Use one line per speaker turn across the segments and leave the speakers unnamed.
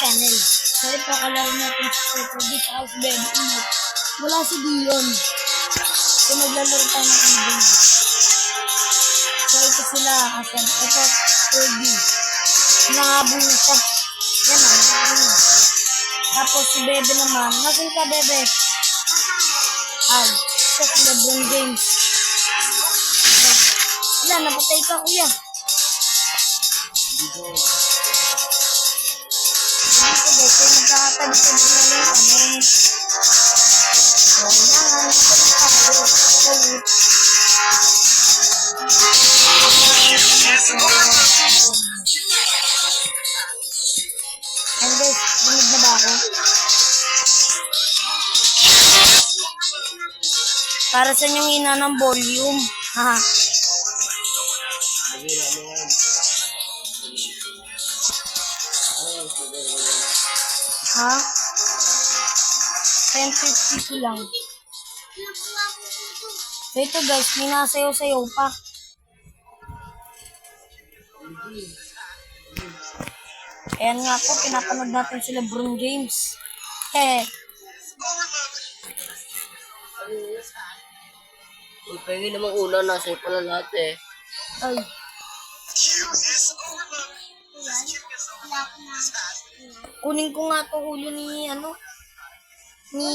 channel. Sorry po, kalaro natin si Super Beat at si Baby Inut. Wala si Dion. So, maglalaro tayo ng ending. So, ito sila. Ito, Kirby. Nangabulo siya. Yan na, nangabulo. Tapos si Bebe naman. Nasaan ka, Bebe? Ay, siya si LeBron James. Wala, napatay ka, kuya. Dito guys, kaya nagkakatabi-tabi na lang kami. So, kailangan natin tayo. And guys, dinig na ba ako? Para sa inyong ina ng volume. Haha. Ha? 10.50 ko lang. So ito guys, minasayaw-sayaw pa. Ayan nga po, pinapanood natin si LeBron James.
Pengi namang una, nasa pala lahat eh.
Ay. Kunin ko nga to ulo ni ano? Ni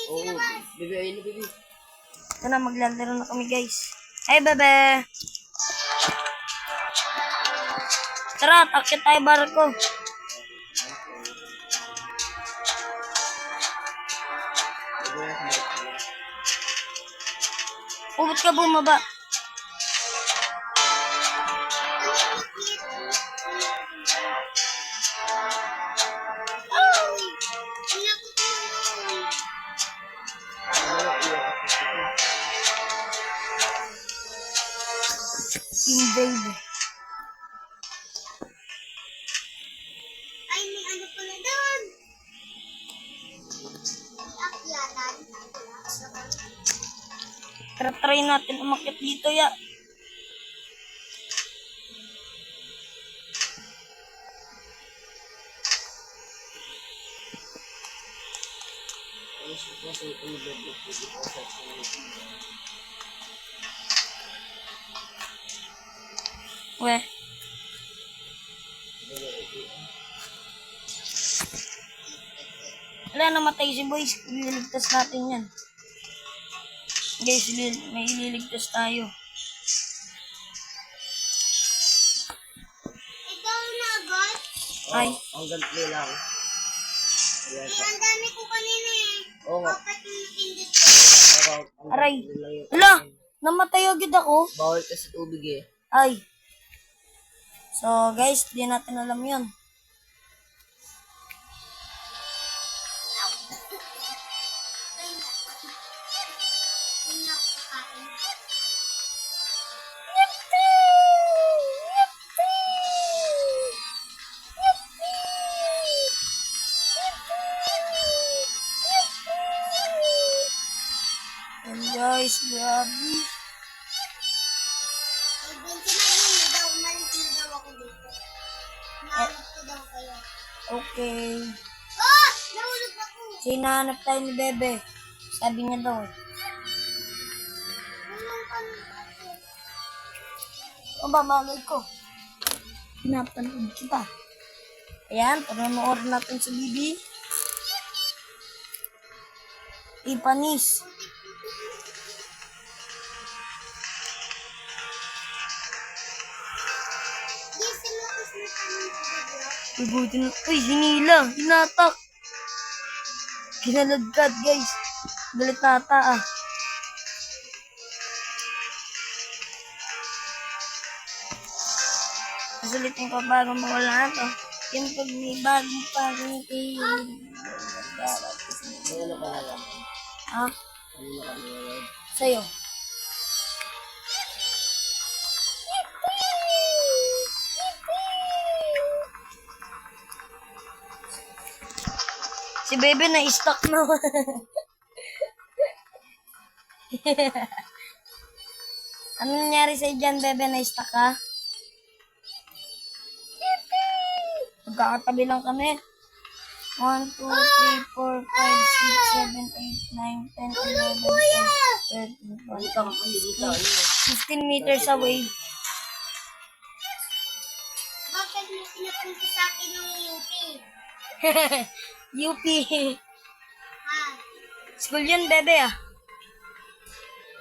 Oo, bebe, ayun na bebe.
Ito na, maglalaro na kami guys. Hey bebe! Tara, takit tayo barko. Ba't ka bumaba? Invade.
Ay, may ano pala doon. Akyanan.
Try natin umakyat dito ya. Weh. Wala, namatay si boys. Ililigtas natin yan. Guys, may ililigtas tayo.
Ikaw na agad?
Ay.
Hanggang play lang.
Eh, ang dami ko kanina eh.
Oo nga.
Bakit yung pindot ko?
Aray. Wala, namatay agad ako.
Bawal kasi tubig eh.
Ay. So, guys, di natin alam yun. And guys, grabe.
Ay, Benji, mag-ina daw. Umalis na daw ako dito. Nahanap ko daw kayo.
Okay.
Oh! Nahulog ako!
Sinahanap tayo ni Bebe. Sabi niya daw.
Walang kami ako.
O ba, malay ko. Pinapanood kita. Ayan, panonood natin sa Bibi. Ipanis.
Yes, lumakas na kami sa video.
Uy, buti na. Uy, hinila. Hinatak. Kinaladkad, guys. Galit nata, ah. Susulitin ko bago mawala to. Yung pag may bagong pagong kayo. Ha? Sa'yo. Si Bebe na-stuck na. Ano nangyari sa'yo dyan, Bebe? Na-stuck ka? magkakatabi lang kami. 1, 2, 3, 4, 5, 6, 7, 8, 9, 10, 11, 12, 13,
Ano ka makahilip sa ano?
15 meters away.
Bakit mo pinapunta sa akin yung UP?
UP.
Ha?
School yun, bebe ah.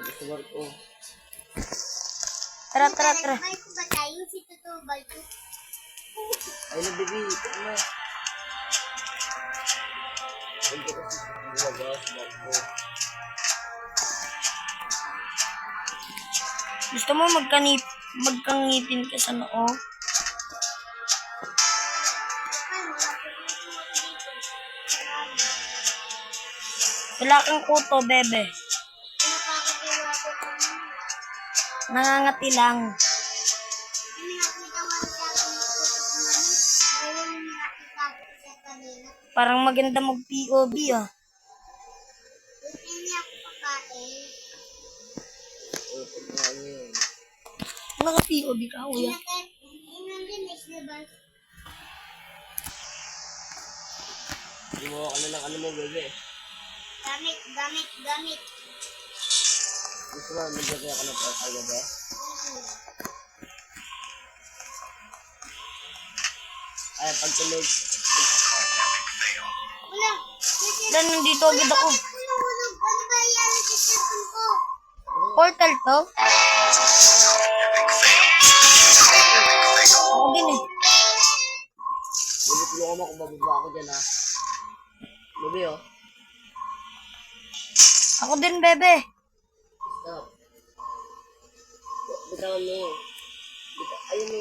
Gusto ko.
Tara, tara, tara.
Barko ba tayo? Si Totoo Barko?
Ay, nabibi. Ito na. Hindi kasi lumabas. Barko.
Gusto mo magkangipin ka sa noo?
Paano? Napunta mo dito.
Wala kang kuto, bebe.
Nakakakiwa ko kanina.
Nangangati lang.
May nakita nga sa akin yung puto ko mami. Ngayon may nakita ko siya kanina.
Parang maganda mag-POV ah.
Buti niya ako pakain.
Open na yun.
Naka-POV ka, kuya.
Inandinis na ba?
Gumawa ka na ng ano mo, bebe.
Gamit.
Gusto mo, maglagay ako ng pagkal, bebe. Ay, pag tuloy.
Wala.
Dan, nandito agad ako.
Hulog. Ano ba yan sa cellphone ko?
Portal to? Ako din eh.
Bebe, tulungan mo kung bababa ako dyan, ha. Bebe, oh.
Ako din, bebe.
Stop. Bitawan mo. Ayun mo.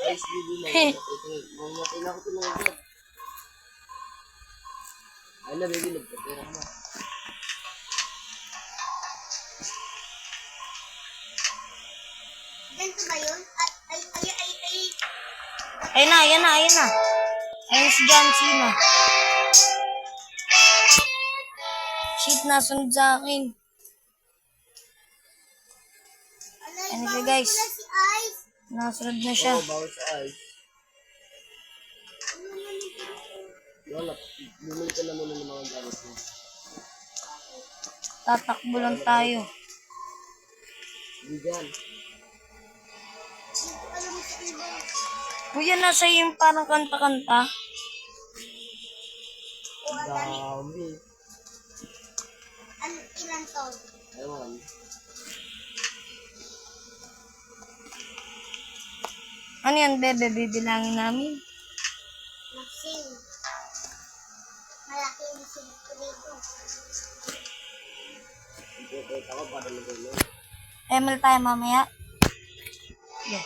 Ayos, bebe, mamatay na ako tulungan dyan. Ayun na, bebe, nagpapera mo.
Ganito ba yun? Ay.
Ayun na. Ayun si John Cena. Shit, nasunod sa akin.
Alay,
Ano siya,
bawal
guys?
pala si Ice.
Nasunod na siya.
Oo, bawal sa ayos.
Ano naman ito?
Wala, bumili ka na muna ng mga gamit mo.
Tatakbo lang tayo.
Hindi dyan.
Dito ka lang sa iba.
Kuya, nasa yung parang kanta-kanta.
O, ang dami.
Dami.
Ilan to?
Ewan.
Ano yan, bebe? Bibilangin namin.
Maxine. Malaki yung silip ko dito.
Ipopet ako para mag-ulo.
ML tayo mamaya. Yeah.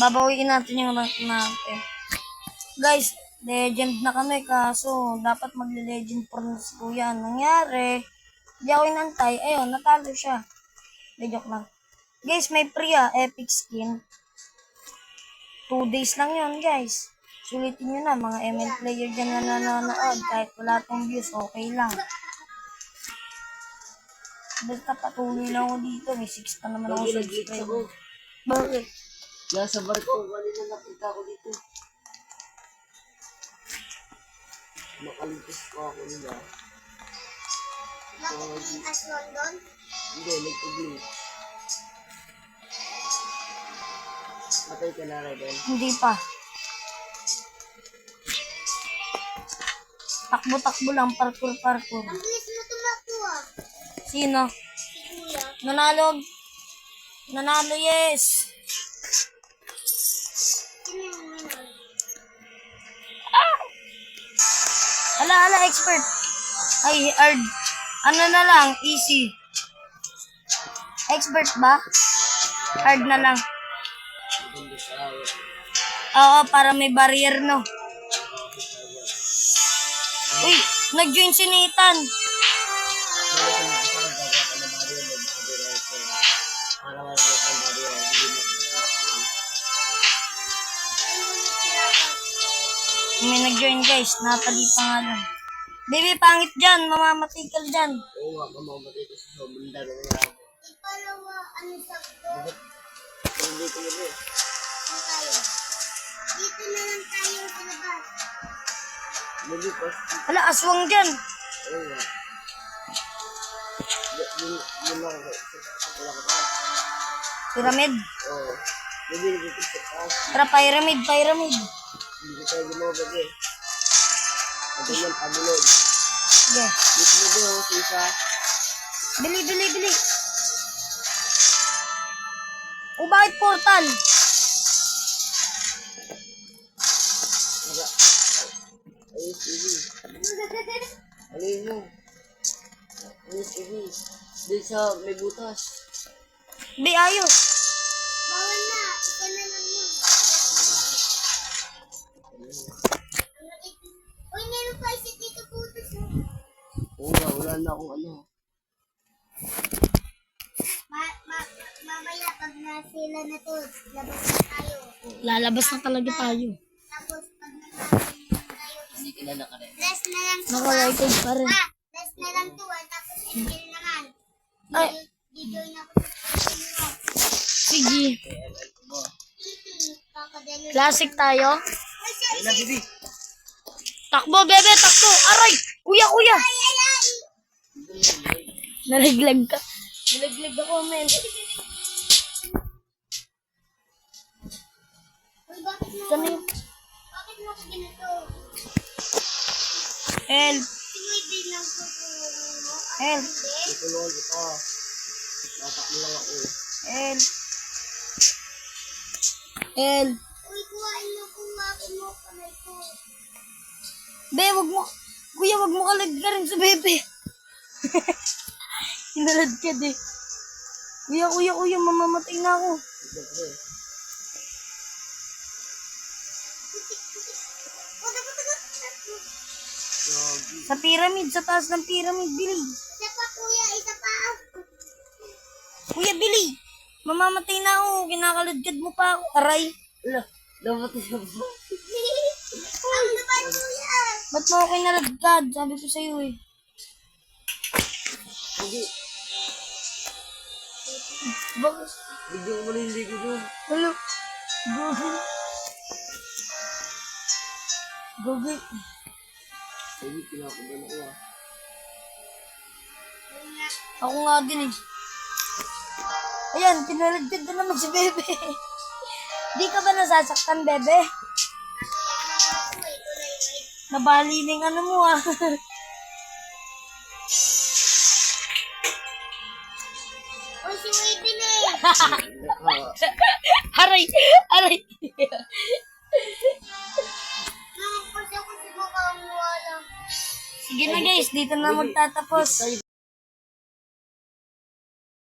Babawiin natin yung rank natin. Guys, legend na kami kaso dapat magle-legend for na si kuya. Nangyari, hindi ako inantay. Ayun, natalo siya. De, joke lang. Guys, may free epic skin. 2 days lang yun, guys. Sulitin nyo na, mga ML player dyan na nanonood. Kahit wala tong views, okay lang. Basta patuloy lang ako dito. May 6 pa naman ako
Lagi nag-glitch ako.
subscriber. Bakit?
Nasa barko, kanina nakita ko dito. Makaligtas pa ako nila.
Bakit may aswang doon?
Hindi, nag-glitch. Patay ka na rin.
Hindi pa. Takbo-takbo lang, parkour.
Ang bilis mo tumakbo ah.
Sino?
Si Kuya.
Nanalo, yes!
Sino yung nanon?
Hala, expert. Ay, hard. Ano na lang, easy. Expert ba? Hard na lang.
Maganda sa awa.
Oo, para may barrier, no? Uy, nag-join si Nathan.
Para sa mga isang gagawa ka na Mario, mag-copyright ko. Para wala ka ng Mario, hindi mo.
May nag-join, guys. Natalie pa nga lang. Baby, pangit dyan. Mamamatay ka dyan.
Oo nga, mamamatay ko sa sobrang dami ng ako.
Ipalawa, ano sakto?
Bakit? Hindi ko na rin.
Ano tayo? Dito na lang tayo.
Lilipas.
Hala, aswang dyan.
Oo nga. Yun lang ako. Sa pala ko.
Pyramid.
Oo. Bibili dito sa taas.
Tara, pyramid.
Hindi ko tayo lumabag eh. Pag yan, pabulog.
Sige.
Dito mo ba ako sa isa?
Bili. O, bakit portal?
Naga. Ayos, Ibi. Alin mo. Ayos, Ibi. Dito sa may butas.
Be, ayos.
Bawal na. Ika na lang yun. Uy, meron pa isa dito putos.
Oo nga, wala na akong ano.
Mamaya pag nasila na to, labas na tayo.
Lalabas na talaga tayo.
Tapos pag nasila na tayo,
Hindi ka na nakarin.
last na lang to.
Naka-rated pa rin.
Last na lang to. Tapos hindi naman.
Ay.
Di-join ako sa inyo.
Sige.
Kakadalo.
Classic tayo.
Ay, siya,
Ayun na, Bibi.
Takbo, bebe, takbo. Aray! Kuya!
ay.
Nalaglag ka. Nalaglag ako, men.
Uy, bakit mo?
Saan yun?
Bakit mo ako ginito?
Help!
Sinoy din lang tutulungan mo.
Help!
Tutulungan kita. Natakbo lang ako.
Help! Help!
Uy, kuhain mo kamay ko.
Be, wag mo. Kuya, wag mo kalag ka rin sa bebe. Hinalad ka di. Kuya, mamamatay na ako.
Siyempre. Grabe.
Sa pyramid, sa taas ng pyramid, Bili.
Isa pa, kuya. Isa pa.
Kuya, Bili. Mamamatay na ako. Kinakaladkad mo pa ako. Aray.
Wala. Dapat siya ba?
Ang naman, kuya.
Ba't mo ako kinaladkad? Sabi ko sa'yo eh.
Hindi.
Bakit?
Bigyan mo na hindi ko doon.
Hello? Gogi. Gogi.
Sabi, kinakabahan ako ah.
Ako nga din eh. Ayan, pinaladkad na naman si bebe. Di ka ba nasasaktan, bebe? Nabali na yung ano mo ah.
Uy, si Wade na eh.
Aray!
Nakapasa ko si Baka ang wala.
Sige na guys, dito na magtatapos.